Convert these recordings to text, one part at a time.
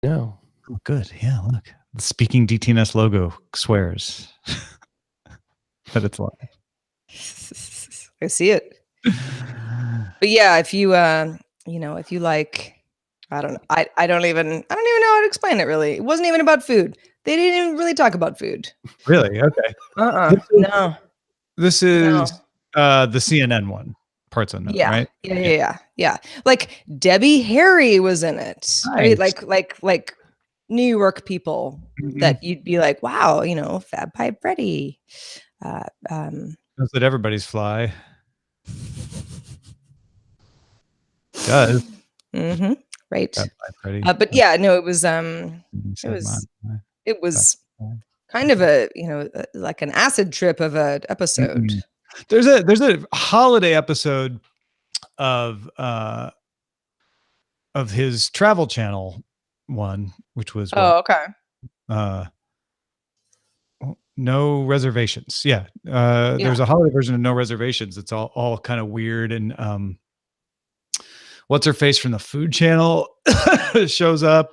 No. Oh, good. Yeah, look. The speaking DTNS logo swears that it's live. I see it. But yeah, if you if you like, I don't know. I don't even know how to explain it really. It wasn't even about food. They didn't even really talk about food. Really? Okay. No. This is the CNN one. Parts unknown, right? Yeah. Like Debbie Harry was in it. Nice. I mean, like New York people that you'd be like, wow, Fab Pipe Freddy. Knows that everybody's fly. Does. Right. But yeah, no, it was kind of a like an acid trip of an episode. There's a holiday episode of his Travel Channel one, which was No Reservations. Yeah. There's a holiday version of No Reservations. It's all kind of weird, and what's her face from the Food Channel shows up.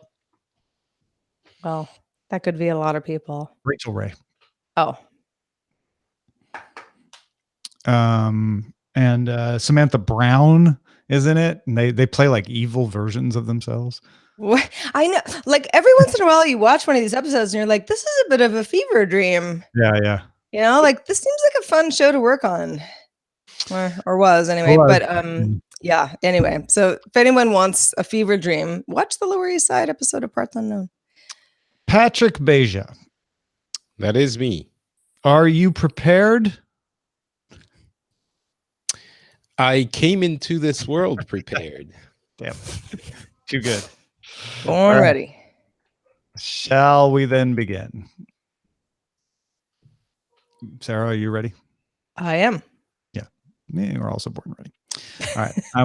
Well, that could be a lot of people. Rachel Ray. Oh. And Samantha Brown is in it, and they play like evil versions of themselves. What? I know, like every once in a while you watch one of these episodes and you're like, this is a bit of a fever dream. Yeah. Like this seems like a fun show to work on. Or was anyway. Yeah, anyway. So if anyone wants a fever dream, watch the Lower East Side episode of Parts Unknown. Patrick Beja. That is me. Are you prepared? I came into this world prepared. Damn. Too good. Born ready. Shall we then begin? Sarah, are you ready? I am. Yeah. We're also born ready. All right. I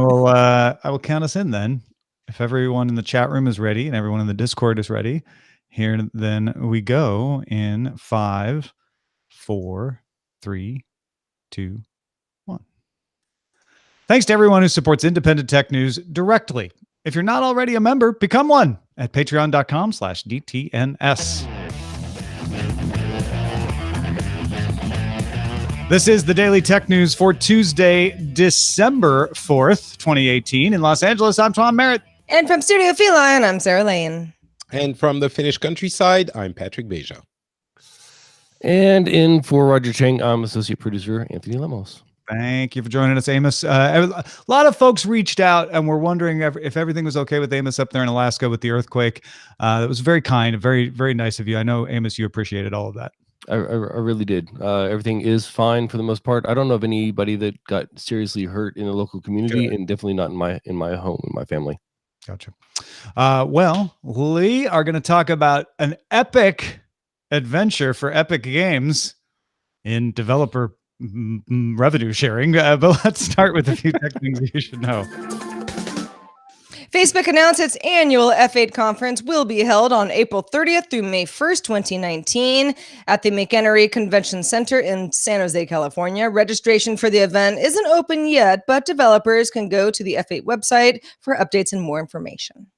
will count us in then. If everyone in the chat room is ready and everyone in the Discord is ready, here then we go in 5, 4, 3, 2, 1. Thanks to everyone who supports independent tech news directly. If you're not already a member, become one at patreon.com/DTNS. This is the Daily Tech News for Tuesday, December 4th, 2018. In Los Angeles, I'm Tom Merritt. And from Studio Feline, I'm Sarah Lane. And from the Finnish countryside, I'm Patrick Beja. And in for Roger Chang, I'm associate producer Anthony Lemos. Thank you for joining us, Amos. A lot of folks reached out and were wondering if everything was okay with Amos up there in Alaska with the earthquake. That was very kind, very, very nice of you. I know, Amos, you appreciated all of that. I really did. Everything is fine for the most part. I don't know of anybody that got seriously hurt in the local community, and definitely not in my home, in my family. Gotcha. Well, we are going to talk about an epic adventure for Epic Games in developer revenue sharing, but let's start with a few tech things you should know. Facebook announced its annual F8 conference will be held on April 30th through May 1st, 2019 at the McEnery Convention Center in San Jose, California. Registration for the event isn't open yet, but developers can go to the F8 website for updates and more information.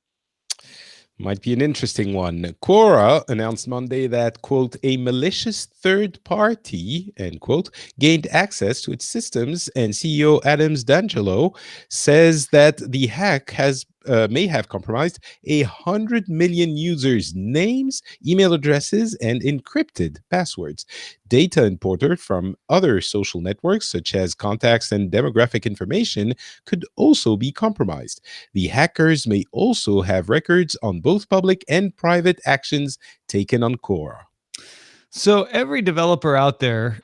Might be an interesting one. Quora announced Monday that, quote, a malicious third party, end quote, gained access to its systems, and CEO Adams D'Angelo says that the hack may have compromised 100 million users' names, email addresses, and encrypted passwords. Data imported from other social networks, such as contacts and demographic information, could also be compromised. The hackers may also have records on both public and private actions taken on Quora. So every developer out there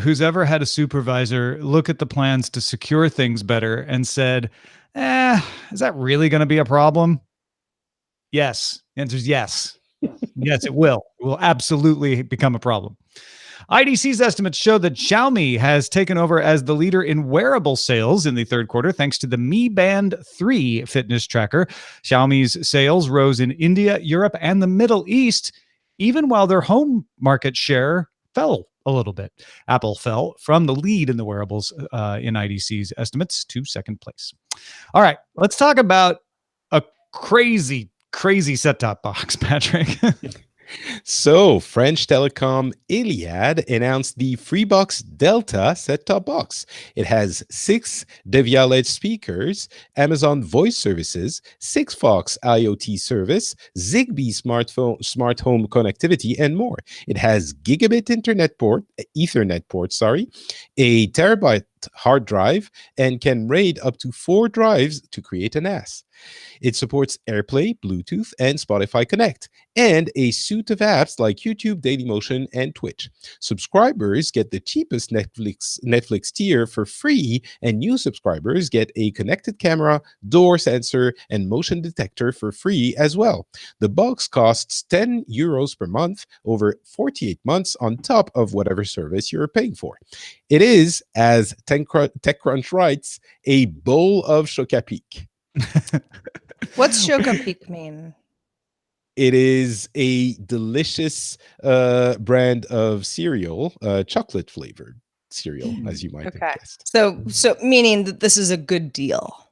who's ever had a supervisor look at the plans to secure things better and said, is that really going to be a problem? Yes. The answer is yes. Yes, it will. It will absolutely become a problem. IDC's estimates show that Xiaomi has taken over as the leader in wearable sales in the third quarter, thanks to the Mi Band 3 fitness tracker. Xiaomi's sales rose in India, Europe, and the Middle East, even while their home market share fell a little bit. Apple fell from the lead in the wearables in IDC's estimates to second place. All right, let's talk about a crazy crazy set-top box, Patrick? So, French telecom Iliad announced the Freebox Delta set-top box. It has 6 Devialet speakers, Amazon Voice Services, 6Fox IoT service, Zigbee smart home connectivity, and more. It has gigabit Ethernet port, a terabyte hard drive, and can RAID up to 4 drives to create an NAS. It supports AirPlay, Bluetooth, and Spotify Connect, and a suite of apps like YouTube, Dailymotion, and Twitch. Subscribers get the cheapest Netflix tier for free, and new subscribers get a connected camera, door sensor, and motion detector for free as well. The box costs €10 per month over 48 months on top of whatever service you're paying for. It is, as TechCrunch writes, a bowl of Chocapic. What's Chocapic mean? It is a delicious brand of cereal, chocolate flavored cereal, as you might have guessed. So meaning that this is a good deal.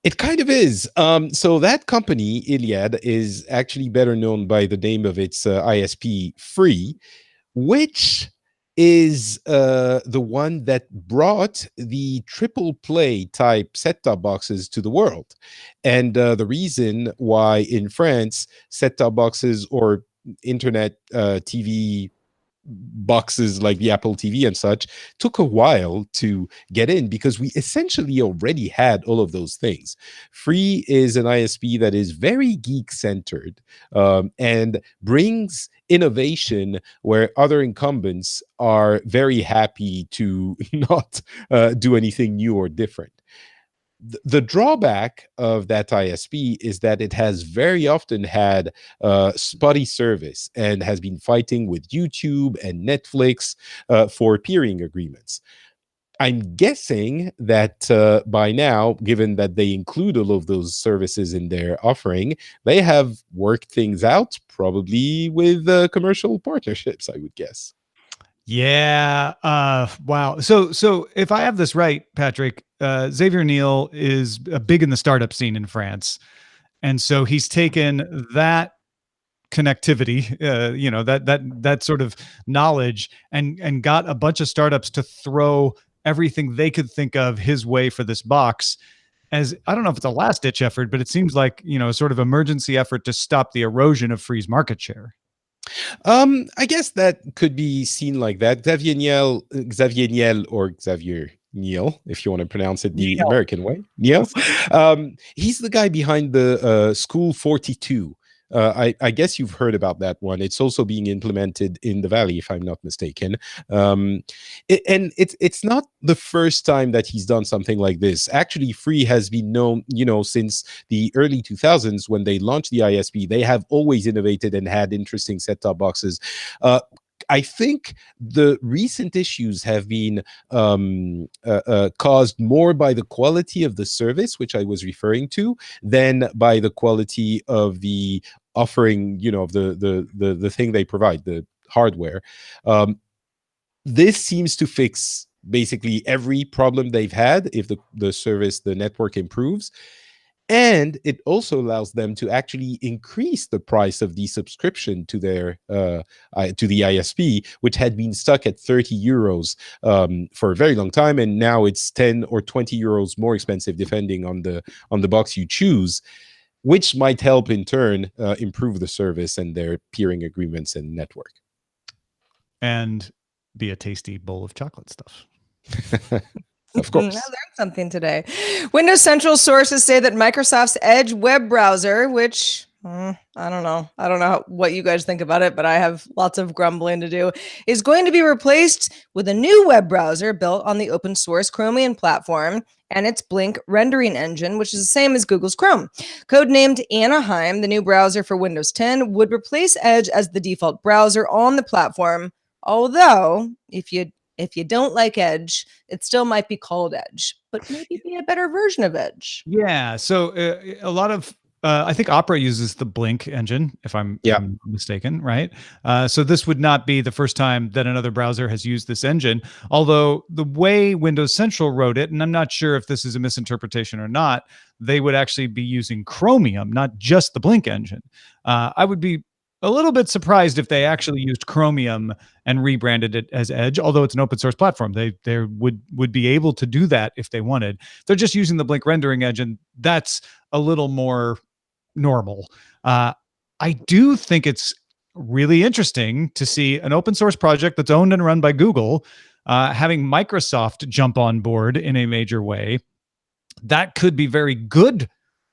It kind of is. So that company, Iliad, is actually better known by the name of its ISP, Free, which is the one that brought the triple play type set-top boxes to the world. And the reason why in France set-top boxes or internet TV boxes like the Apple TV and such took a while to get in, because we essentially already had all of those things. Free is an ISP that is very geek centered and brings innovation where other incumbents are very happy to not do anything new or different. The drawback of that ISP is that it has very often had spotty service and has been fighting with YouTube and Netflix for peering agreements. I'm guessing that by now, given that they include all of those services in their offering, they have worked things out, probably with commercial partnerships, I would guess. Yeah. Wow. So if I have this right, Patrick, Xavier Niel is big in the startup scene in France. And so he's taken that connectivity, that sort of knowledge and got a bunch of startups to throw everything they could think of his way for this box, as I don't know if it's a last ditch effort, but it seems like, a sort of emergency effort to stop the erosion of Free's market share. I guess that could be seen like that. Xavier Niel, or Xavier Niel, if you want to pronounce it the American way. Niel. He's the guy behind the School 42. I guess you've heard about that one. It's also being implemented in the Valley, if I'm not mistaken. And it's not the first time that he's done something like this. Actually, Free has been known, since the early 2000s when they launched the ISP. They have always innovated and had interesting set-top boxes. I think the recent issues have been caused more by the quality of the service, which I was referring to, than by the quality of the offering, the thing they provide, the hardware. This seems to fix basically every problem they've had if the network improves. And it also allows them to actually increase the price of the subscription to their to the ISP, which had been stuck at €30 for a very long time, and now it's 10 or 20 euros more expensive depending on the box you choose, which might help in turn improve the service and their peering agreements and network. And be a tasty bowl of chocolate stuff. Of course. I learned something today. Windows Central sources say that Microsoft's Edge web browser, which I don't know what you guys think about it, but I have lots of grumbling to do, is going to be replaced with a new web browser built on the open source Chromium platform and its Blink rendering engine, which is the same as Google's Chrome. Codenamed Anaheim, the new browser for Windows 10 would replace Edge as the default browser on the platform. Although, if you don't like Edge, it still might be called Edge, but maybe be a better version of Edge. Yeah. So a lot of, I think Opera uses the Blink engine, if I'm mistaken, right? So this would not be the first time that another browser has used this engine, although the way Windows Central wrote it, and I'm not sure if this is a misinterpretation or not, they would actually be using Chromium, not just the Blink engine. I would be a little bit surprised if they actually used Chromium and rebranded it as Edge, although it's an open source platform. They would be able to do that if they wanted. They're just using the Blink rendering engine. That's a little more normal. I do think it's really interesting to see an open source project that's owned and run by Google having Microsoft jump on board in a major way. That could be very good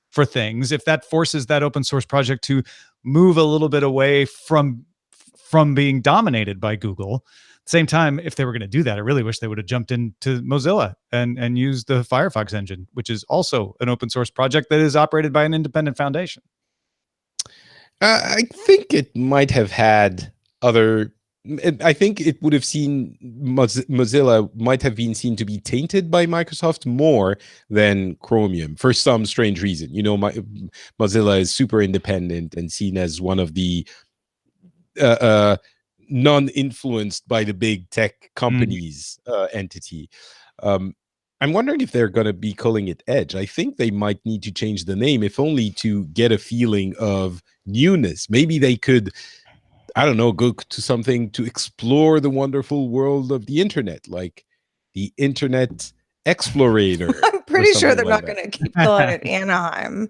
for things if that forces that open source project to move a little bit away from being dominated by Google. At the same time, if they were going to do that, I really wish they would have jumped into Mozilla and used the Firefox engine, which is also an open source project that is operated by an independent foundation. I think it might have had other. I think it would have seen Mozilla might have been seen to be tainted by Microsoft more than Chromium for some strange reason. Mozilla is super independent and seen as one of the non-influenced by the big tech companies entity. I'm wondering if they're going to be calling it Edge. I think they might need to change the name, if only to get a feeling of newness. Maybe they could, I don't know, go to something to explore the wonderful world of the internet, like the Internet Explorator. I'm pretty sure they're not going to keep calling it Anaheim.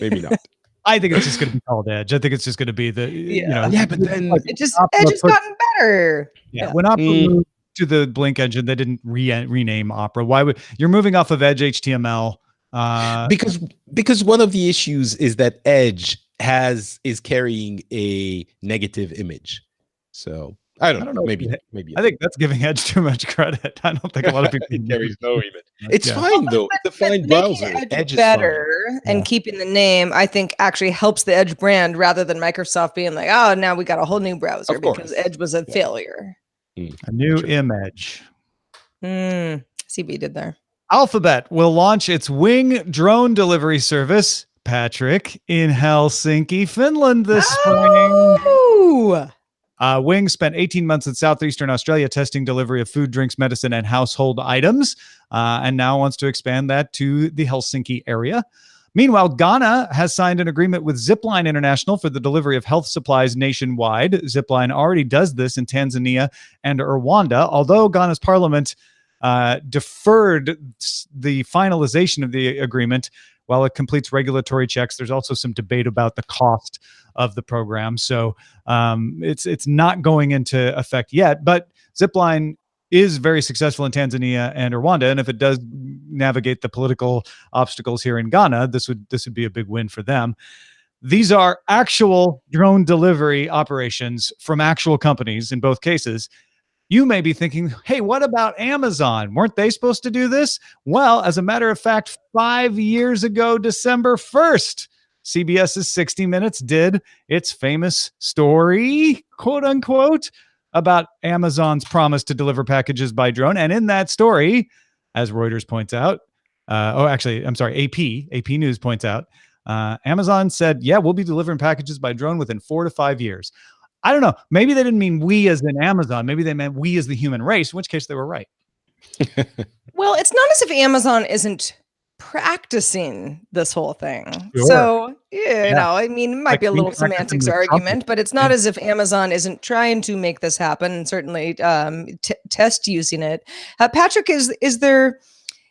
Maybe not. I think it's just going to be called Edge. I think it's just going to be the, but then Edge has gotten better. When Opera moved to the Blink engine, they didn't rename Opera. Why would you're moving off of Edge HTML? Because one of the issues is that Edge is carrying a negative image. So I don't know. Maybe I think that's giving Edge too much credit. I don't think a lot of people it carries no image. It's fine though. It's a fine browser. Edge is better, and keeping the name, I think, actually helps the Edge brand rather than Microsoft being like, oh, now we got a whole new browser because Edge was a failure. A new image. See what you did there. Alphabet will launch its Wing drone delivery service, Patrick, in Helsinki, Finland this spring. Wing spent 18 months in southeastern Australia testing delivery of food, drinks, medicine, and household items, and now wants to expand that to the Helsinki area. Meanwhile, Ghana has signed an agreement with Zipline International for the delivery of health supplies nationwide. Zipline already does this in Tanzania and Rwanda, although Ghana's parliament deferred the finalization of the agreement while it completes regulatory checks. There's also some debate about the cost of the program. So it's not going into effect yet, but Zipline is very successful in Tanzania and Rwanda. And if it does navigate the political obstacles here in Ghana, this would be a big win for them. These are actual drone delivery operations from actual companies in both cases. You may be thinking, hey, what about Amazon? Weren't they supposed to do this? Well, as a matter of fact, 5 years ago, December 1st, CBS's 60 Minutes did its famous story, quote unquote, about Amazon's promise to deliver packages by drone. And in that story, as Reuters points out, AP News points out, Amazon said, yeah, we'll be delivering packages by drone within 4 to 5 years. I don't know. Maybe they didn't mean we as in Amazon. Maybe they meant we as the human race, in which case they were right. Well, it's not as if Amazon isn't practicing this whole thing. Sure. So, you know, I mean, it might be a little semantics argument, but it's not as if Amazon isn't trying to make this happen and certainly test using it. Patrick, is there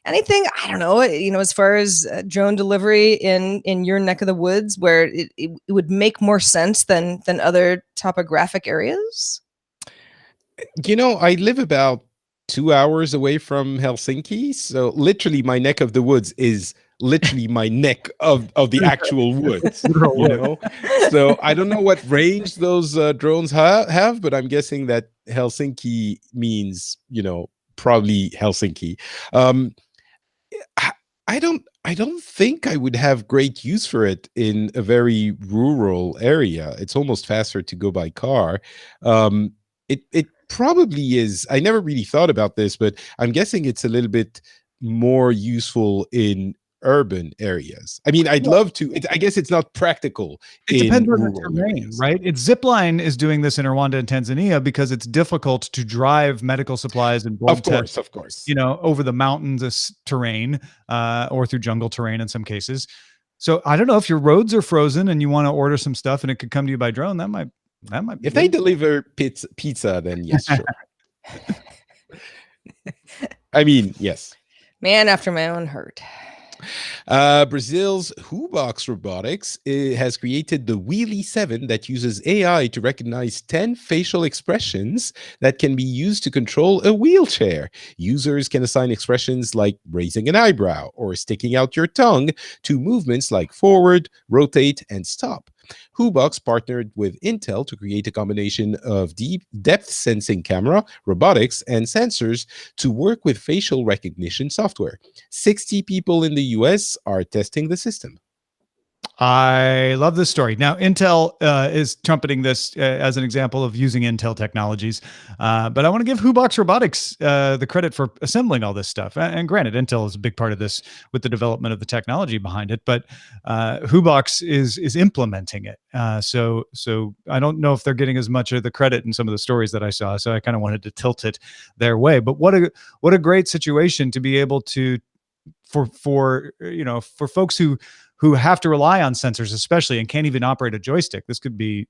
anything, I don't know, as far as drone delivery in your neck of the woods where it would make more sense than other topographic areas? I live about 2 hours away from Helsinki. So literally my neck of the woods is literally my neck of the actual woods, So I don't know what range those drones have, but I'm guessing that Helsinki means, probably Helsinki. I don't think I would have great use for it in a very rural area. It's almost faster to go by car. It probably is. I never really thought about this, but I'm guessing it's a little bit more useful in urban areas. I mean, I'd love to. I guess it's not practical It in depends on the rural terrain, areas. right? Zipline is doing this in Rwanda and Tanzania because it's difficult to drive medical supplies and blood tests, Of course. over the mountainous terrain or through jungle terrain in some cases. So I don't know if your roads are frozen and you want to order some stuff and it could come to you by drone. That might be If they good. deliver pizza, then yes, sure. I mean, yes. Man after my own heart. Brazil's Hubox Robotics has created the Wheelie 7 that uses AI to recognize 10 facial expressions that can be used to control a wheelchair. Users can assign expressions like raising an eyebrow or sticking out your tongue to movements like forward, rotate, and stop. Hubox partnered with Intel to create a combination of deep depth sensing camera, robotics, and sensors to work with facial recognition software. 60 people in the US are testing the system. I love this story. Now, Intel is trumpeting this as an example of using Intel technologies, but I want to give Hubox Robotics the credit for assembling all this stuff. And granted, Intel is a big part of this with the development of the technology behind it, but Hubox is implementing it. So I don't know if they're getting as much of the credit in some of the stories that I saw. So I kind of wanted to tilt it their way. But what a great situation to be able to for folks who have to rely on sensors, especially, and can't even operate a joystick. This could be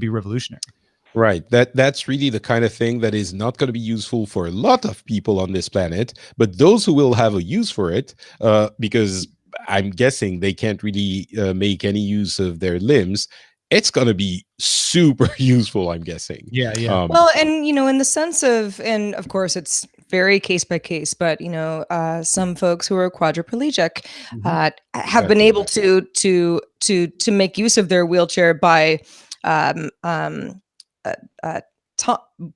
revolutionary. Right. That's really the kind of thing that is not going to be useful for a lot of people on this planet, but those who will have a use for it, because I'm guessing they can't really make any use of their limbs, it's going to be super useful, I'm guessing. Yeah. Well, and in the sense of, and of course it's very case by case, but some folks who are quadriplegic have been able to make use of their wheelchair by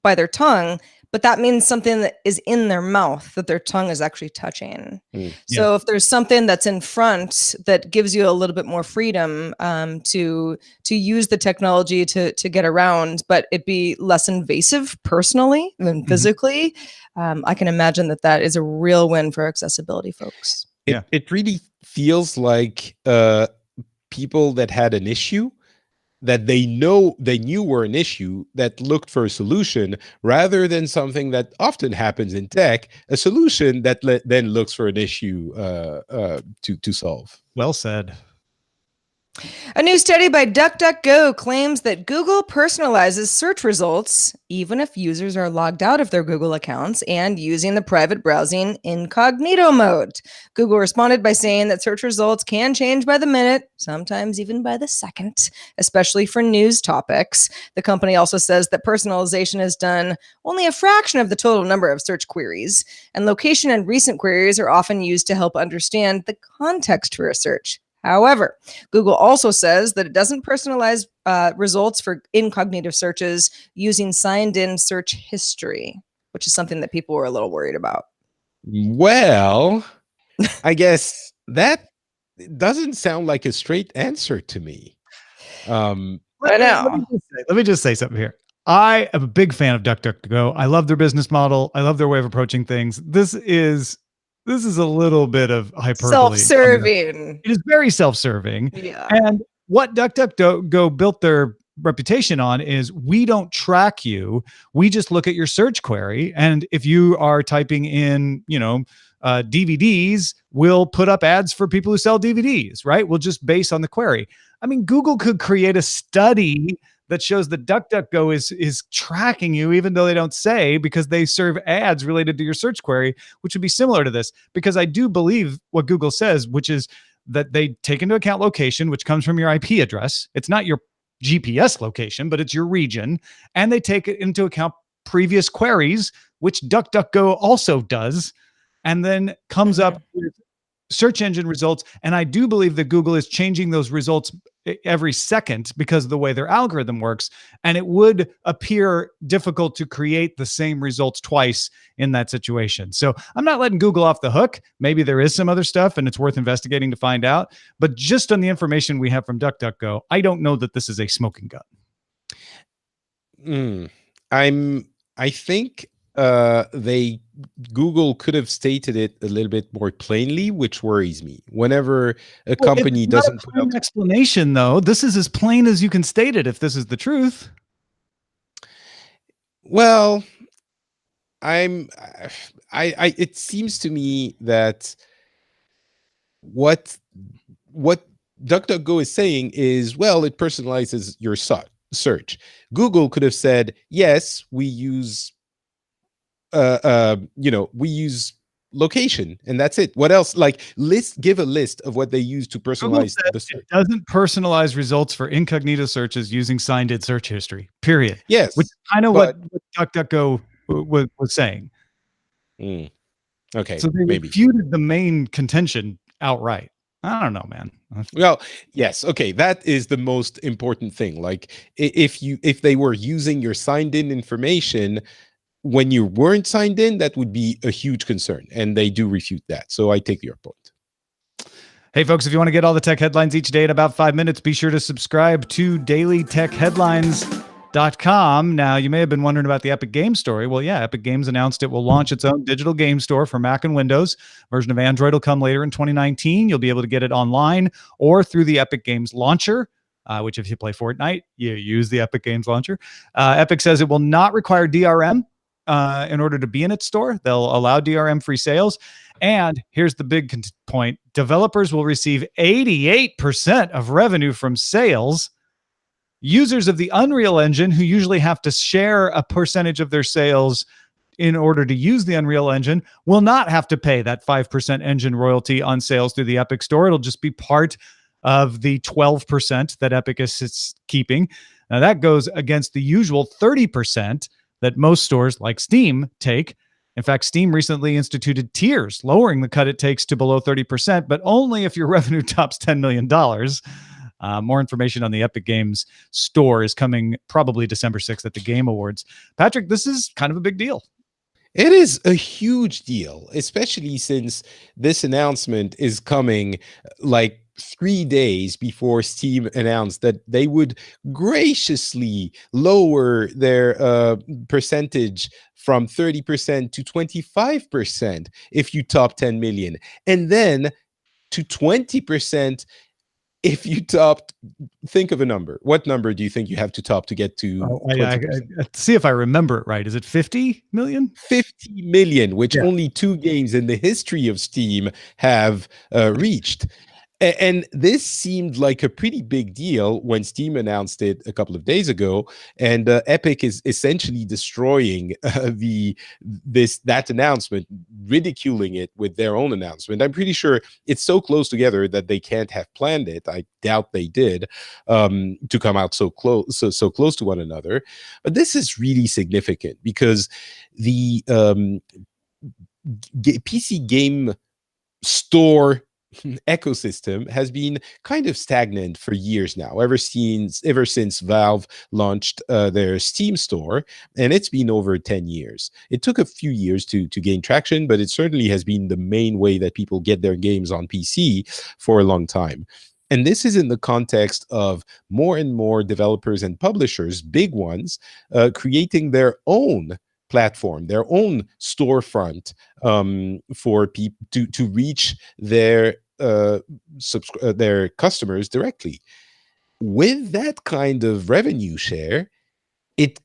by their tongue, but that means something that is in their mouth that their tongue is actually touching. So if there's something that's in front that gives you a little bit more freedom to use the technology to get around, but it be less invasive personally than physically, I can imagine that is a real win for accessibility folks. It really feels like people that had an issue that they knew were an issue that looked for a solution rather than something that often happens in tech, a solution that then looks for an issue to solve. Well said. A new study by DuckDuckGo claims that Google personalizes search results even if users are logged out of their Google accounts and using the private browsing incognito mode. Google responded by saying that search results can change by the minute, sometimes even by the second, especially for news topics. The company also says that personalization has done only a fraction of the total number of search queries, and location and recent queries are often used to help understand the context for a search. However, Google also says that it doesn't personalize results for incognito searches using signed-in search history, which is something that people were a little worried about. Well, I guess that doesn't sound like a straight answer to me. I know. Let me just say something here. I am a big fan of DuckDuckGo. I love their business model. I love their way of approaching things. This is a little bit of hyperbole. Self-serving. It is very self-serving. Yeah. And what DuckDuckGo built their reputation on is we don't track you. We just look at your search query. And if you are typing in, DVDs, we'll put up ads for people who sell DVDs, right? We'll just base on the query. I mean, Google could create a study that shows that DuckDuckGo is tracking you, even though they don't say, because they serve ads related to your search query, which would be similar to this. Because I do believe what Google says, which is that they take into account location, which comes from your IP address. It's not your GPS location, but it's your region. And they take it into account previous queries, which DuckDuckGo also does, and then comes up with search engine results. And I do believe that Google is changing those results every second because of the way their algorithm works. And it would appear difficult to create the same results twice in that situation. So I'm not letting Google off the hook. Maybe there is some other stuff and it's worth investigating to find out. But just on the information we have from DuckDuckGo, I don't know that this is a smoking gun. I think they Google could have stated it a little bit more plainly, which worries me. Whenever a Well, company it's not doesn't a put up plain explanation, though. This is as plain as you can state it if this is the truth. well, it seems to me that what DuckDuckGo is saying is, well, it personalizes your search. Google could have said, yes, we use we use location, and that's it. What else? Like, give a list of what they use to Google personalize said the search. it doesn't personalize results for incognito searches using signed-in search history, period. Yes, Which is kind of but what DuckDuckGo was saying. Okay, So they maybe. refuted the main contention outright. I don't know, man. Well, yes, okay, that is the most important thing. Like, if they were using your signed in information when you weren't signed in, that would be a huge concern, and they do refute that. So I take your point. Hey, folks, if you want to get all the tech headlines each day in about 5 minutes, be sure to subscribe to dailytechheadlines.com. Now, you may have been wondering about the Epic Games story. Well, yeah, Epic Games announced it will launch its own digital game store for Mac and Windows. Version of Android will come later in 2019. You'll be able to get it online or through the Epic Games launcher, which if you play Fortnite, you use the Epic Games launcher. Epic says it will not require DRM in order to be in its store. They'll allow DRM-free sales. And here's the big point. Developers will receive 88% of revenue from sales. Users of the Unreal Engine, who usually have to share a percentage of their sales in order to use the Unreal Engine, will not have to pay that 5% engine royalty on sales through the Epic Store. It'll just be part of the 12% that Epic is keeping. Now, that goes against the usual 30% that most stores like Steam take. In fact, Steam recently instituted tiers, lowering the cut it takes to below 30%, but only if your revenue tops $10 million. More information on the Epic Games store is coming probably December 6th at the Game Awards. Patrick, this is kind of a big deal. It is a huge deal, especially since this announcement is coming like 3 days before Steam announced that they would graciously lower their percentage from 30% to 25% if you top 10 million, and then to 20% if you topped. Think of a number. What number do you think you have to top to get to 20%? See if I remember it right. Is it 50 million? 50 million, which only 2 games in the history of Steam have reached. And this seemed like a pretty big deal when Steam announced it a couple of days ago, and Epic is essentially destroying that announcement, ridiculing it with their own announcement. I'm pretty sure it's so close together that they can't have planned it. I doubt they did, to come out so close to one another. But this is really significant because the PC game store ecosystem has been kind of stagnant for years now, ever since Valve launched their Steam store, and it's been over 10 years. It took a few years to gain traction, but it certainly has been the main way that people get their games on PC for a long time. And this is in the context of more and more developers and publishers, big ones, creating their own platform, their own storefront, for people to reach their customers directly. With that kind of revenue share, it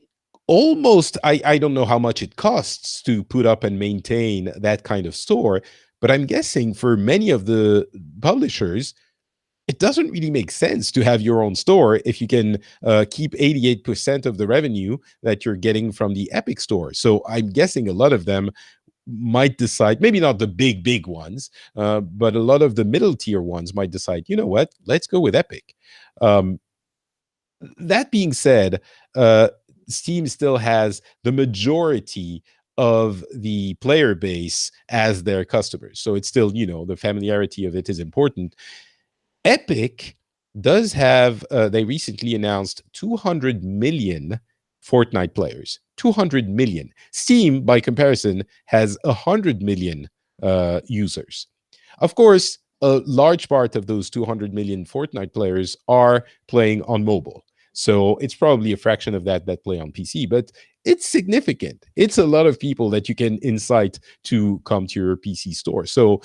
almost, I don't know how much it costs to put up and maintain that kind of store, but I'm guessing for many of the publishers, it doesn't really make sense to have your own store if you can keep 88% of the revenue that you're getting from the Epic store. So I'm guessing a lot of them might decide, maybe not the big ones, but a lot of the middle tier ones might decide, you know what, let's go with Epic. That being said, Steam still has the majority of the player base as their customers. So it's still, the familiarity of it is important. Epic does have, they recently announced 200 million Fortnite players. 200 million. Steam, by comparison, has 100 million users. Of course, a large part of those 200 million Fortnite players are playing on mobile. So it's probably a fraction of that play on PC, but it's significant. It's a lot of people that you can incite to come to your PC store. So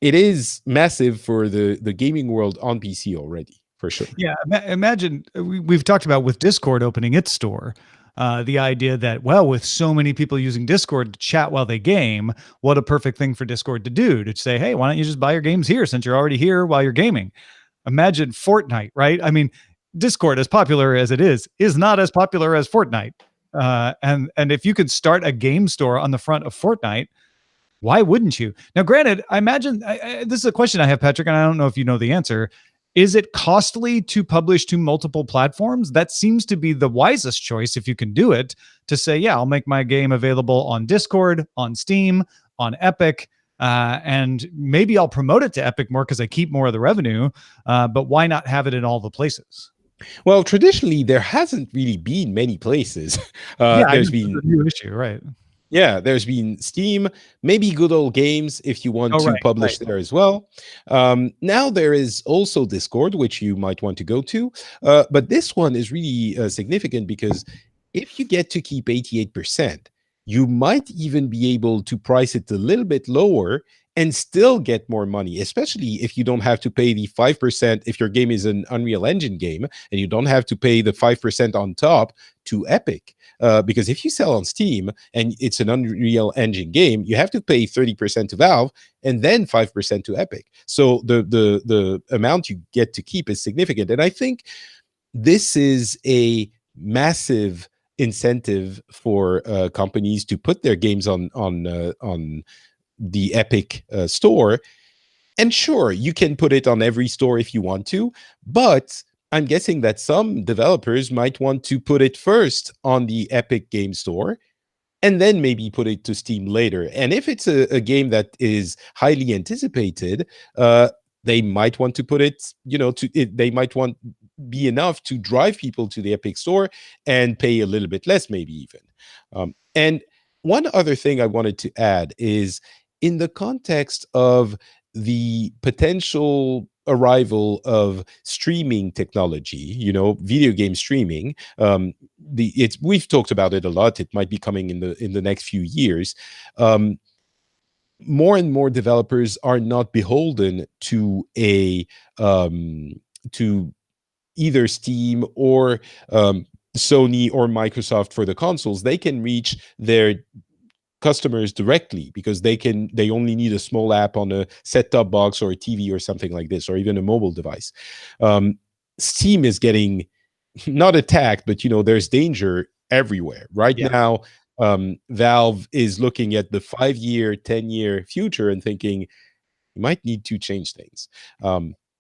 it is massive for the gaming world on PC already, for sure. Yeah, imagine we've talked about with Discord opening its store. The idea that, well, with so many people using Discord to chat while they game, what a perfect thing for Discord to do, to say, hey, why don't you just buy your games here since you're already here while you're gaming? Imagine Fortnite, right? I mean, Discord, as popular as it is not as popular as Fortnite. And if you could start a game store on the front of Fortnite, why wouldn't you? Now, granted, I imagine this is a question I have, Patrick, and I don't know if you know the answer. Is it costly to publish to multiple platforms? That seems to be the wisest choice if you can do it, to say, yeah, I'll make my game available on Discord, on Steam, on Epic, and maybe I'll promote it to Epic more because I keep more of the revenue. But why not have it in all the places? Well, traditionally, there hasn't really been many places. There's been a new issue, right? Yeah, there's been Steam, maybe Good Old Games if you want to publish there as well. Now there is also Discord, which you might want to go to. But this one is really significant because if you get to keep 88%, you might even be able to price it a little bit lower and still get more money, especially if you don't have to pay the 5%, if your game is an Unreal Engine game, and you don't have to pay the 5% on top to Epic. Because if you sell on Steam and it's an Unreal Engine game, you have to pay 30% to Valve and then 5% to Epic. So the amount you get to keep is significant. And I think this is a massive incentive for companies to put their games on the Epic store. And sure, you can put it on every store if you want to, but I'm guessing that some developers might want to put it first on the Epic Game Store and then maybe put it to Steam later. And if it's a game that is highly anticipated, they might want to put it, they might want be enough to drive people to the Epic Store and pay a little bit less, maybe even. And one other thing I wanted to add is in the context of the potential arrival of streaming technology, video game streaming. We've talked about it a lot. It might be coming in the next few years. More and more developers are not beholden to to either Steam or Sony or Microsoft for the consoles. They can reach their customers directly because they only need a small app on a set-top box or a TV or something like this, or even a mobile device. Steam is getting not attacked, but there's danger everywhere right now. Valve is looking at the 5-year, 10-year future and thinking you might need to change things.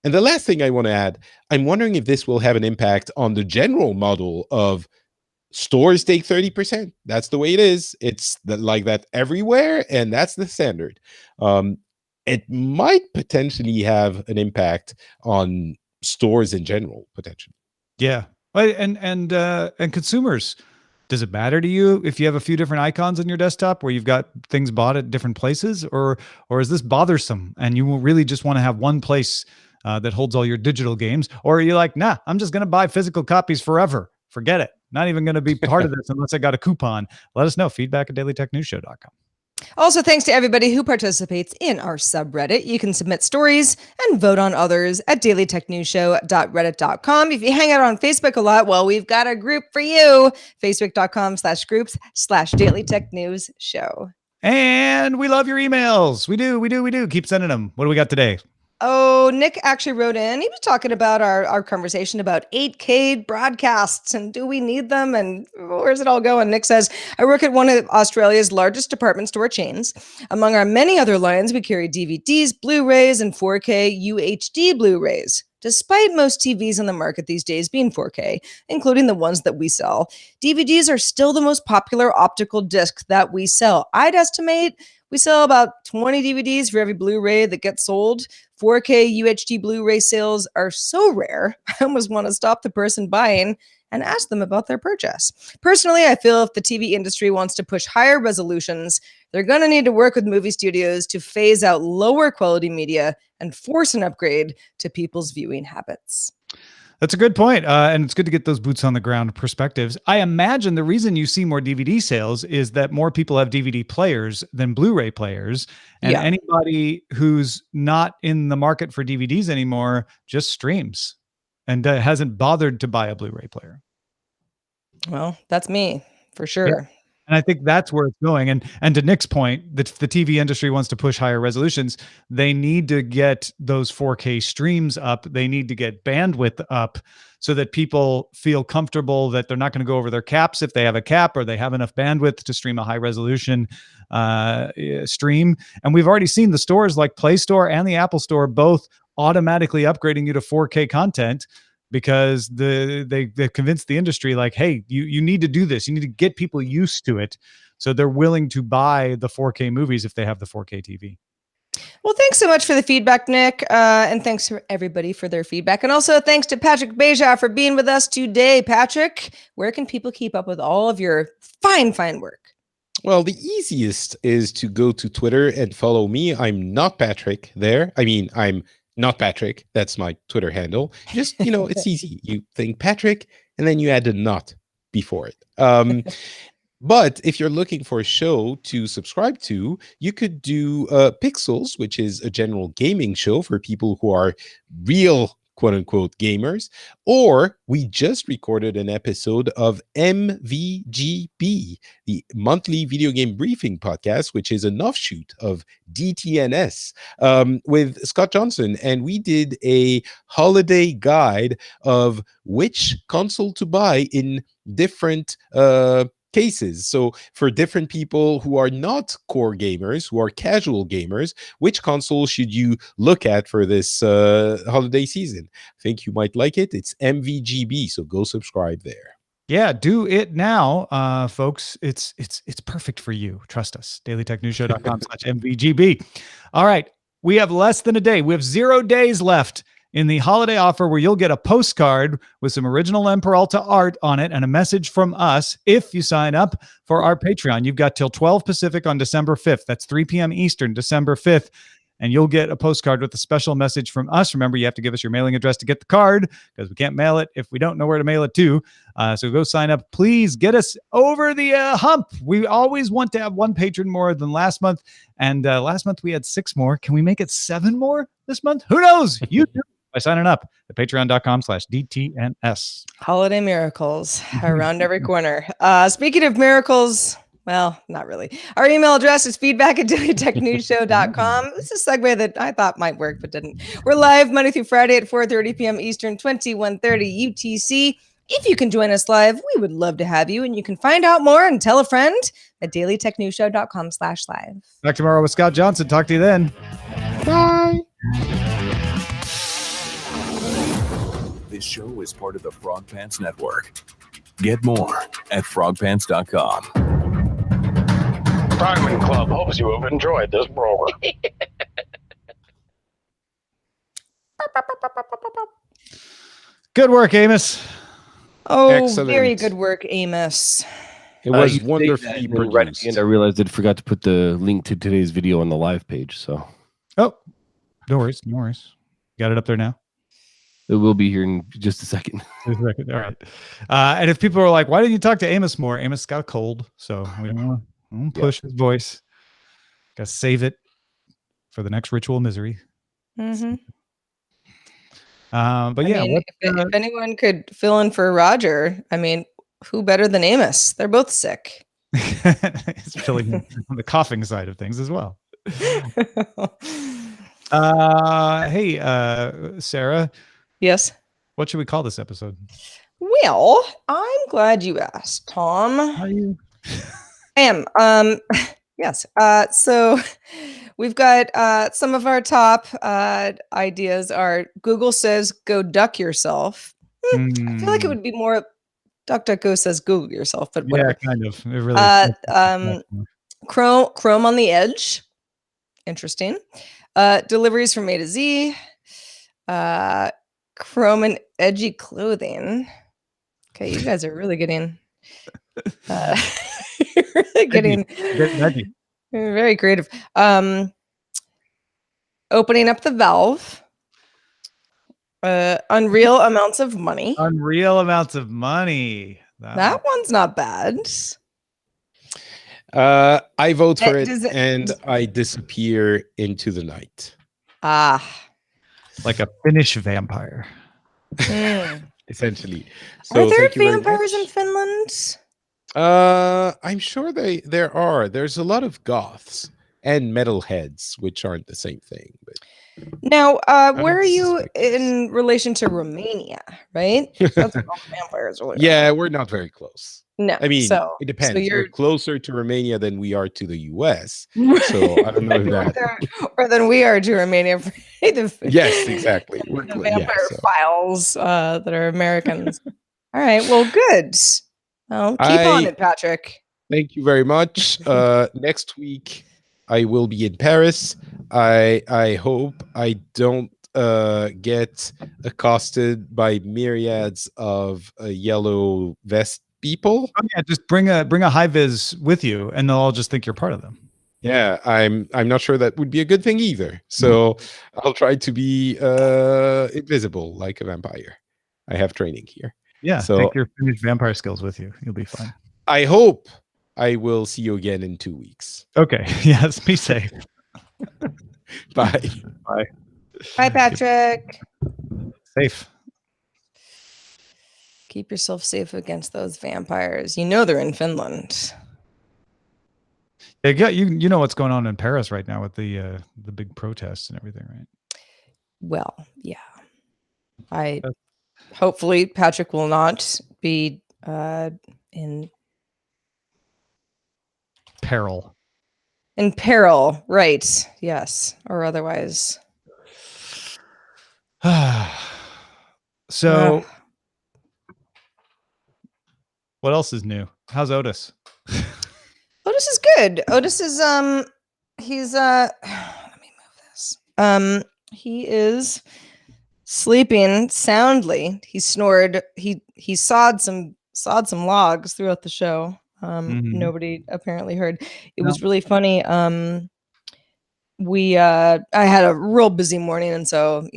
And the last thing I want to add, I'm wondering if this will have an impact on the general model of stores take 30%. That's the way it is. It's like that everywhere, and that's the standard. It might potentially have an impact on stores in general, potentially. Yeah, and consumers. Does it matter to you if you have a few different icons on your desktop where you've got things bought at different places, or is this bothersome and you will really just want to have one place that holds all your digital games? Or are you like, nah, I'm just going to buy physical copies forever. Forget it. Not even going to be part of this unless I got a coupon. Let us know. feedback@dailytechnewsshow.com. Also, thanks to everybody who participates in our subreddit. You can submit stories and vote on others at dailytechnewsshow.reddit.com. If you hang out on Facebook a lot, well, we've got a group for you. Facebook.com/groups/dailytechnewsshow. And we love your emails. We do. Keep sending them. What do we got today? Oh, Nick actually wrote in. He was talking about our conversation about 8K broadcasts and do we need them and where's it all going? Nick says, I work at one of Australia's largest department store chains. Among our many other lines, we carry DVDs, Blu-rays, and 4K UHD Blu-rays. Despite most TVs on the market these days being 4K, including the ones that we sell, DVDs are still the most popular optical disc that we sell. I'd estimate we sell about 20 DVDs for every Blu-ray that gets sold. 4K UHD Blu-ray sales are so rare, I almost want to stop the person buying and ask them about their purchase. Personally, I feel if the TV industry wants to push higher resolutions, they're going to need to work with movie studios to phase out lower quality media and force an upgrade to people's viewing habits. That's a good point. And it's good to get those boots on the ground perspectives. I imagine the reason you see more DVD sales is that more people have DVD players than Blu-ray players. And Yeah. anybody who's not in the market for DVDs anymore just streams and hasn't bothered to buy a Blu-ray player. Well, that's me for sure. And I think that's where it's going. And to Nick's point, the TV industry wants to push higher resolutions. They need to get those 4K streams up. They need to get bandwidth up so that people feel comfortable that they're not going to go over their caps if they have a cap, or they have enough bandwidth to stream a high resolution stream. And we've already seen the stores like Play Store and the Apple Store both automatically upgrading you to 4K content, because they convinced the industry, like, hey, you need to do this. You need to get people used to it. So they're willing to buy the 4K movies if they have the 4K TV. Well, thanks so much for the feedback, Nick. And thanks for everybody for their feedback. And also thanks to Patrick Beja for being with us today. Patrick, where can people keep up with all of your fine work? Well, the easiest is to go to Twitter and follow me. I'm not Patrick there. I mean, I'm not Patrick. That's my Twitter handle. Just, it's easy. You think Patrick, and then you add a not before it. But if you're looking for a show to subscribe to, you could do Pixels, which is a general gaming show for people who are real quote-unquote gamers. Or we just recorded an episode of MVGB, the monthly video game briefing podcast, which is an offshoot of DTNS, with Scott Johnson. And we did a holiday guide of which console to buy in different cases. So for different people who are not core gamers, who are casual gamers, which console should you look at for this holiday season? I think you might like it. It's MVGB, so go subscribe there. Yeah, do it now, folks. It's perfect for you. Trust us. dailytechnewsshow.com/MVGB. All right, we have less than a day. We have 0 days left in the holiday offer, where you'll get a postcard with some original M. Peralta art on it and a message from us if you sign up for our Patreon. You've got till 12 Pacific on December 5th. That's 3 p.m. Eastern, December 5th. And you'll get a postcard with a special message from us. Remember, you have to give us your mailing address to get the card, because we can't mail it if we don't know where to mail it to. So go sign up. Please get us over the hump. We always want to have one patron more than last month. And last month we had 6 more. Can we make it 7 more this month? Who knows? You do by signing up at patreon.com/DTNS. Holiday miracles around every corner. Speaking of miracles, well, not really. Our email address is feedback@dailytechnewsshow.com. This is a segue that I thought might work, but didn't. We're live Monday through Friday at 4:30 p.m. Eastern, 21:30 UTC. If you can join us live, we would love to have you. And you can find out more and tell a friend at dailytechnewsshow.com/live. Back tomorrow with Scott Johnson. Talk to you then. Bye. This show is part of the Frog Pants Network. Get more at frogpants.com. Frogman Club hopes you have enjoyed this program. Good work, Amos. Oh, Excellent. very good work, Amos. It was You say that, wonderfully and then produced. right at the end, I realized I forgot to put the link to today's video on the live page. So Oh, no worries. Got it up there now. it will be here in just a second. All right. And if people are like, why didn't you talk to Amos more? Amos got a cold, so we don't want to push his voice. Got to save it for the next ritual misery. Mm-hmm. But yeah, if anyone could fill in for Roger, I mean, who better than Amos? They're both sick. it's really on the coughing side of things as well. Hey, Sarah. Yes. What should we call this episode? Well, I'm glad you asked, Tom. Are you? I am. Yes. So we've got some of our top ideas are Google says go duck yourself. I feel like it would be more DuckDuckGo says Google yourself, but whatever. Yeah, kind of. It really Chrome on the edge. Interesting. Deliveries from A to Z. Chrome and edgy clothing. Okay, you guys are really getting very creative. Opening up the valve. Unreal amounts of money. Unreal amounts of money. That one's not bad. I vote for it, Does it- and I disappear into the night. Ah. Like a Finnish vampire. Essentially. Are there thank you very vampires in much. Finland? I'm sure there are. There's a lot of goths and metalheads, which aren't the same thing. But Now, where don't are you suspect this. in relation to Romania, right? That's where all the vampires really are. Yeah, we're not very close. No. I mean, so, it depends. you're We're closer to Romania than we are to the US. So I don't know if that. or than we are to Romania. Yes, exactly. We're The close. vampire files that are Americans. All right. Well, good. Well, keep on it, Patrick. Thank you very much. Next week, I will be in Paris. I hope I don't get accosted by myriads of yellow vest people. Oh, yeah, just bring a high vis with you, and they'll all just think you're part of them. Yeah, I'm not sure that would be a good thing either. So I'll try to be invisible like a vampire. I have training here. Yeah, So take your Finnish vampire skills with you. You'll be fine. I hope I will see you again in 2 weeks. Okay. Yes. Be safe. Bye. Bye. Bye, Patrick. Safe. Keep yourself safe against those vampires. You know they're in Finland. Yeah, you know what's going on in Paris right now with the big protests and everything, right? Well, yeah. Hopefully Patrick will not be in peril. In peril, right? Yes, or otherwise. So, what else is new? How's Otis? Otis is good. Otis is he's let me move this. He is sleeping soundly. He snored. He sawed some logs throughout the show. Nobody apparently heard. It was really funny. I had a real busy morning, and so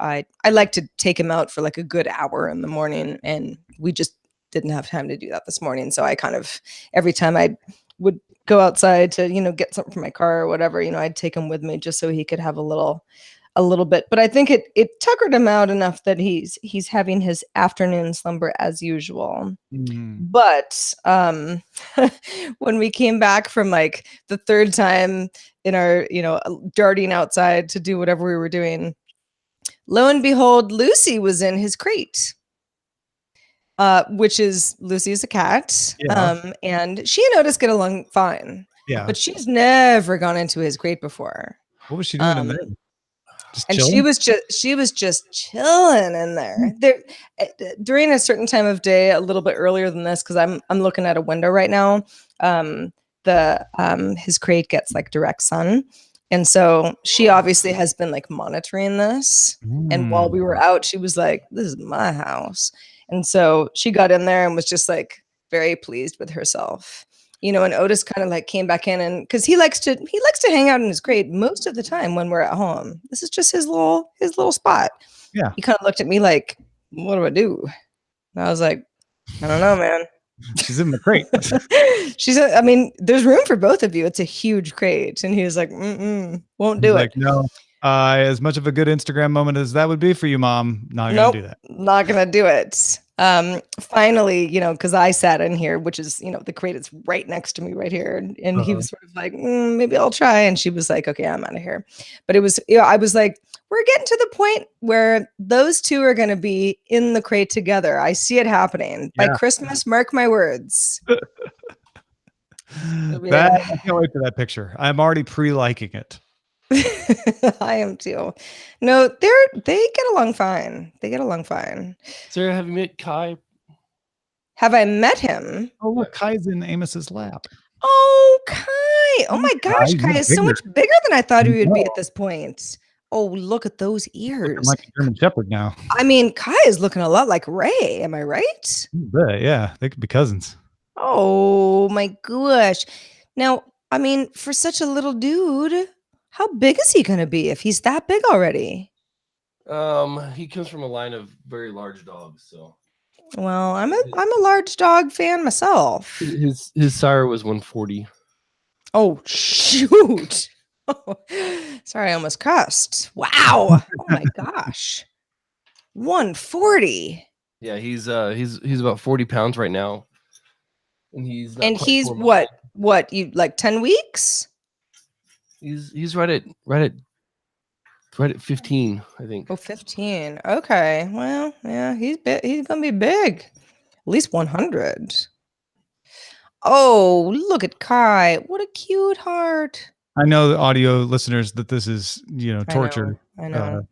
I like to take him out for like a good hour in the morning, and we just didn't have time to do that this morning. So I kind of, every time I would go outside to get something from my car or whatever, I'd take him with me just so he could have a little bit. But I think it tuckered him out enough that he's having his afternoon slumber as usual. But when we came back from like the third time in our darting outside to do whatever we were doing, lo and behold, Lucy was in his crate. Which is Lucy is a cat, and she and Otis get along fine. Yeah, but she's never gone into his crate before. What was she doing in there? And she was just chilling in there. During a certain time of day, a little bit earlier than this, because I'm looking at a window right now. His crate gets like direct sun, and so she obviously has been like monitoring this. And while we were out, she was like, "This is my house." And so she got in there and was just like very pleased with herself, and Otis kind of like came back in, and because he likes to hang out in his crate most of the time when we're at home. This is just his little spot. Yeah. He kind of looked at me like, "What do I do?" And I was like, "I don't know, man." She's in the crate. I mean, there's room for both of you. It's a huge crate. And he was like, won't do it. No. As much of a good Instagram moment as that would be for you, Mom, not gonna do that. Not gonna do it. Finally, because I sat in here, which is, the crate is right next to me right here. And he was sort of like, maybe I'll try. And she was like, okay, I'm out of here. But it was, I was like, we're getting to the point where those two are going to be in the crate together. I see it happening. By Christmas, mark my words. I can't wait for that picture. I'm already pre-liking it. I am too. No, they get along fine. Sarah, have you met Kai? Have I met him? Oh, look, Kai's in Amos's lap. Oh, Kai. Oh my gosh, Kai is so much bigger than I thought he would be at this point. Oh, look at those ears. Like a German Shepherd now. I mean, Kai is looking a lot like Ray. Am I right? Yeah, they could be cousins. Oh my gosh. Now, I mean, for such a little dude, how big is he going to be if he's that big already? He comes from a line of very large dogs, so Well, I'm a large dog fan myself. his sire was 140. Oh shoot! Sorry, I almost cussed. Wow! Oh my gosh, 140. Yeah, he's about 40 pounds right now, and he's not And quite he's 4 months. what? You like 10 weeks? He's right at 15, I think. Oh, 15. Okay. Well, yeah, he's gonna be big. At least 100. Oh, look at Kai. What a cute heart. I know the audio listeners that this is, torture. I know.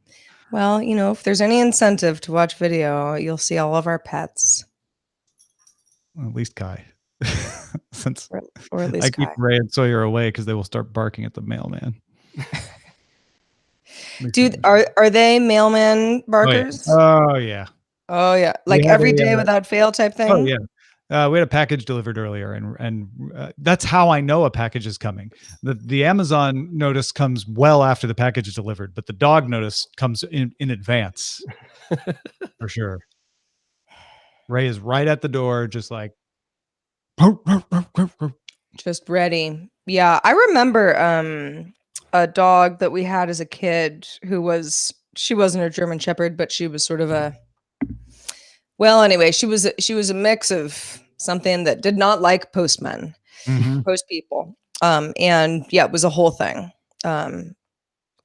Well, if there's any incentive to watch video, you'll see all of our pets. At least Kai. Since Or at least I keep Kai. Ray and Sawyer away because they will start barking at the mailman. Dude, are they mailman barkers? Oh yeah. Oh yeah. Like had every a, day without fail type thing? Oh yeah. We had a package delivered earlier, and that's how I know a package is coming. The Amazon notice comes well after the package is delivered, but the dog notice comes in advance for sure. Ray is right at the door, just like just ready. Yeah, I remember a dog that we had as a kid she wasn't a German Shepherd, but she was sort of anyway, she was a mix of something that did not like postmen, post people. And yeah, it was a whole thing.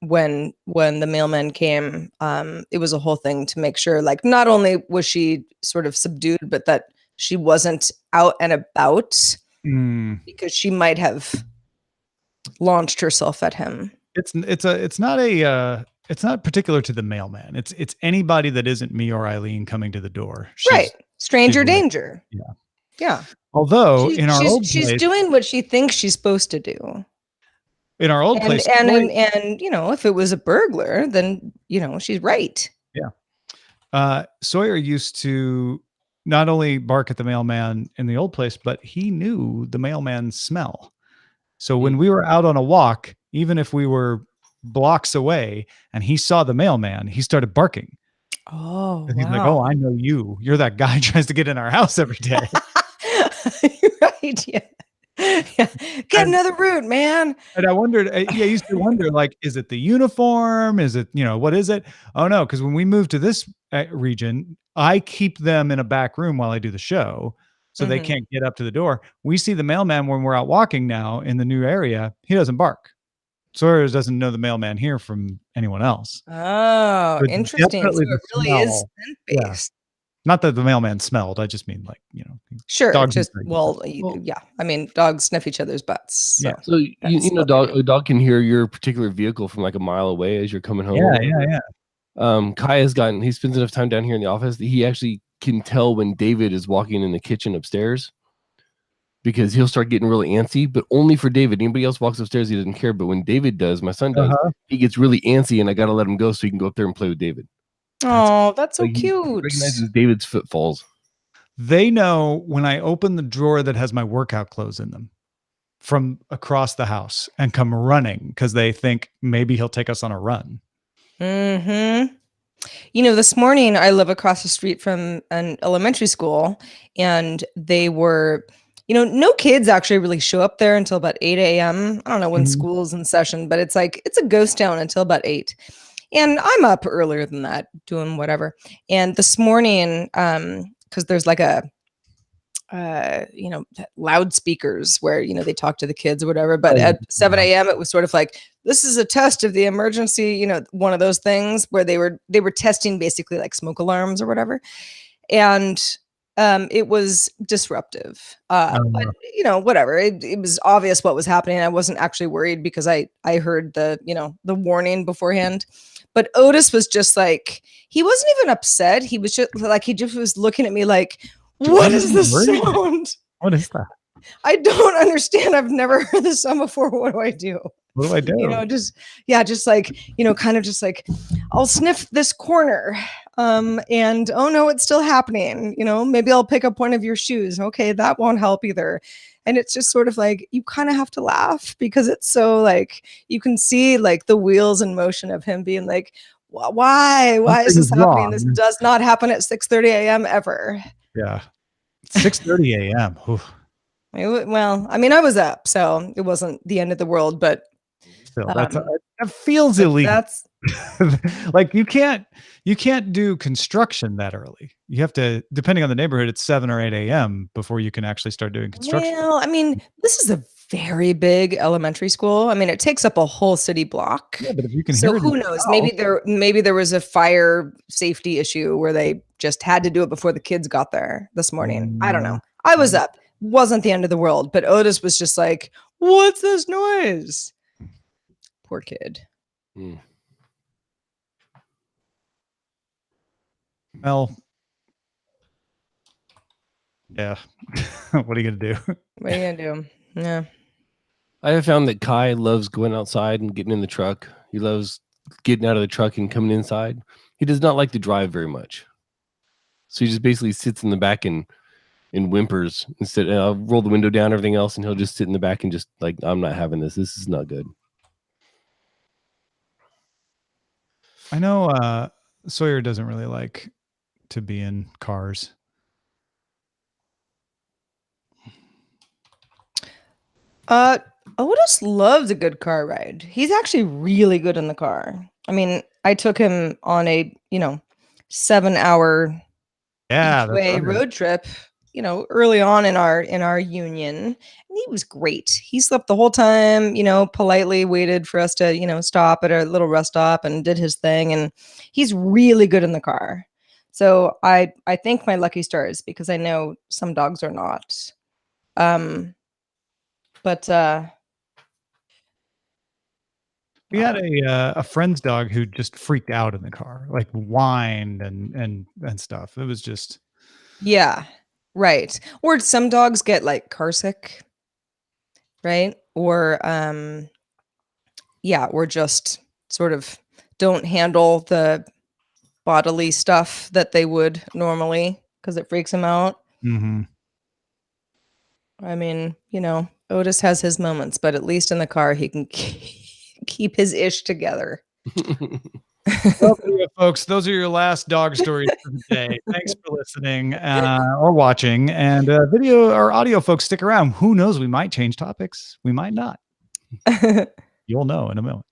When the mailman came, it was a whole thing to make sure, like, not only was she sort of subdued, but that she wasn't out and about because she might have launched herself at him. It's not particular to the mailman. It's anybody that isn't me or Eileen coming to the door. Right. Stranger danger. Yeah. Yeah. Although she's doing what she thinks she's supposed to do. In our old place. And if it was a burglar, then, she's right. Yeah. Sawyer used to not only bark at the mailman in the old place, but he knew the mailman's smell. So when we were out on a walk, even if we were blocks away and he saw the mailman, he started barking. Oh, and he's like, "Oh, I know you. You're that guy who tries to get in our house every day." You're right. Yeah. Get another route, man. And I wondered, I used to wonder, like, is it the uniform? Is it, what is it? Oh no, because when we moved to this region, I keep them in a back room while I do the show, so they can't get up to the door. We see the mailman when we're out walking now in the new area. He doesn't bark. Sawyer doesn't know the mailman here from anyone else. Oh, interesting. So it really is scent-based. Not that the mailman smelled. I just mean, like, sure. Dogs Yeah. I mean, dogs sniff each other's butts. So yeah. So a dog can hear your particular vehicle from like a mile away as you're coming home. Yeah. Kai he spends enough time down here in the office that he actually can tell when David is walking in the kitchen upstairs, because he'll start getting really antsy, but only for David. Anybody else walks upstairs, he doesn't care. But when David does, my son does, he gets really antsy, and I got to let him go so he can go up there and play with David. Oh, that's so cute. He recognizes David's footfalls. They know when I open the drawer that has my workout clothes in them from across the house and come running because they think maybe he'll take us on a run. This morning I live across the street from an elementary school, and they were, no kids actually really show up there until about 8 a.m. I don't know when school's in session, but it's like, it's a ghost town until about 8. And I'm up earlier than that doing whatever. And this morning, because there's like loudspeakers where, they talk to the kids or whatever. But at 7 a.m. it was sort of like, this is a test of the emergency, one of those things where they were testing basically like smoke alarms or whatever. And it was disruptive. But whatever. It was obvious what was happening. I wasn't actually worried because I heard the warning beforehand. But Otis was just like, he wasn't even upset. He was just like, he just was looking at me like, what is this sound? What is that? I don't understand. I've never heard this sound before. What do I do? What do I do? Just like, kind of just like, I'll sniff this corner. And oh no, it's still happening. Maybe I'll pick up one of your shoes. Okay, that won't help either. And it's just sort of like, you kind of have to laugh because it's so like, you can see like the wheels in motion of him being like, Why? Why is Something this is happening? wrong. This does not happen at 6:30 a.m. ever. Yeah. 6:30 a.m. Oof. Well, I mean, I was up, so it wasn't the end of the world, but Still, that um, feels illegal. that's Like you can't do construction that early. You have to, depending on the neighborhood, it's 7 or 8 a.m. before you can actually start doing construction. well, I mean, this is a very big elementary school. I mean, it takes up a whole city block. Yeah, but if you can So hear it, who knows? Maybe there was a fire safety issue where they just had to do it before the kids got there this morning. I don't know. I was up. Wasn't the end of the world, but Otis was just like, "What's this noise?" Poor kid. Mm. Well, yeah. What are you gonna do? What are you gonna do? Yeah. I have found that Kai loves going outside and getting in the truck. He loves getting out of the truck and coming inside. He does not like to drive very much. So he just basically sits in the back and whimpers instead. And I'll roll the window down, everything else, and he'll just sit in the back and just like, I'm not having this. This is not good. I know Sawyer doesn't really like to be in cars. Otis loves a good car ride. He's actually really good in the car. I mean, I took him on a 7-hour Yeah, that's way right. road trip, early on in our union, and he was great. He slept the whole time, politely waited for us to, stop at a little rest stop and did his thing, and he's really good in the car. So I thank my lucky stars because I know some dogs are not. But We had a friend's dog who just freaked out in the car, like whined and stuff. It was just yeah, right. Or some dogs get like car sick, right? Or or just sort of don't handle the bodily stuff that they would normally because it freaks them out. mm-hmm. I mean, Otis has his moments, but at least in the car he can keep his ish together. Well, yeah, folks, those are your last dog stories for the day. Thanks for listening or watching. And video or audio folks, stick around. Who knows? We might change topics. We might not. You'll know in a moment.